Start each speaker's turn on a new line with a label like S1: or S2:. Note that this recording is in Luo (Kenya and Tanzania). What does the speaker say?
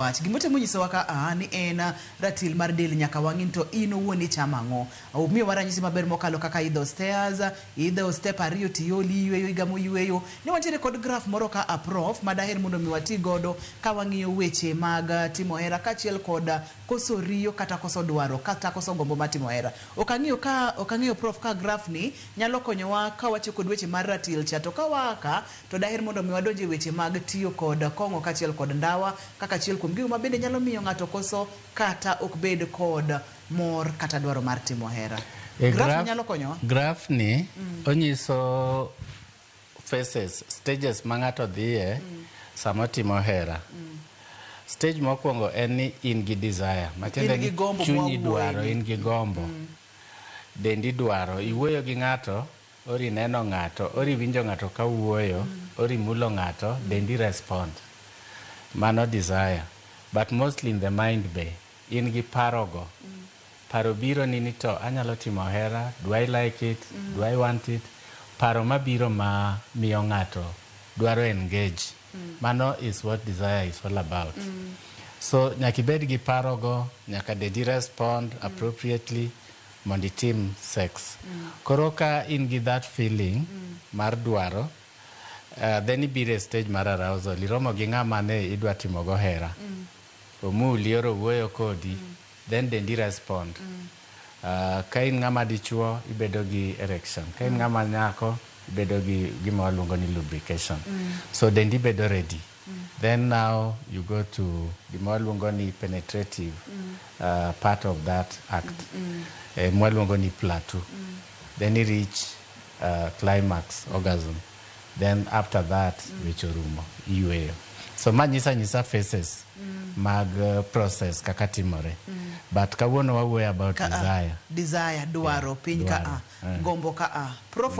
S1: Gimote munyiso waka ni ena ratil mar del nyaka wang'in to ino wuoni chamango. Miyo waranyisi maber mokalo kaka idho stairs, idho step ariyo tiyoli yweyo igamo yweyo. Ni wantiere kod graph moro ka prof madaher mondo mi wati godo ka wang'iyo weche mag timo hera kachiel koda koso riyo kata koso dwaro kata koso gombo mar timo hera. Okang'iyo prof ka graph ni nyalo konyowa ka wacho kod weche mar ratil cha to ka waka to daher mondo mi wadonje weche mag tiyo kod kong'o kachiel kod ndawa kaka chiel gigo mabende nyalo miyo ng'ato koso kata ok bed kod mor kata dwaro mar timo hera. Graph nyalo konyo.
S2: Graph ni onyiso phases, stages ma ng'ato dhiye sama timo hera. Stage mokwongo en ni in gi desire, matiende ni chunyi dwaro, in gi gombo. Dendi dwaro, iwuoyo gi ng'ato, ori neno ng'ato, ori winjo ng'ato ka wuoyo, ori mulo ng'ato, dendi respond. Mano desire. But mostly in the mind be, in gi parogo. Paro biro ni to anyalo timo hera, do I like it, do I want it? Paro mabiro ma miyo ng'ato dwaro engage. Mano is what desire is all about. So nyaka ibed gi parogo, nyaka dendi respond appropriately mondo itim sex. Koro ka in gi that feeling mar dwaro, then ibiro e stage mar arousal. Iromo gi ng'ama ne idwa timo go hera. Omuli oro wuoyo kodi, then dendi respond. Ka in ng'ama dichuo, ibedo gi erection. Ka in ng'ama nyako, ibedo gi gima waluongo ni lubrication. So dendi bedo ready. Then now you go to gima waluongo ni penetrative part of that act. Waluongo ni plateau. Then you reach climax, orgasm. Then after that, vichorumo, iweyo. So nyisa phases mag process kaka timore. But kawuono wawuoyo about desire.
S1: Desire, dwaro, piny ka gombo ka Prof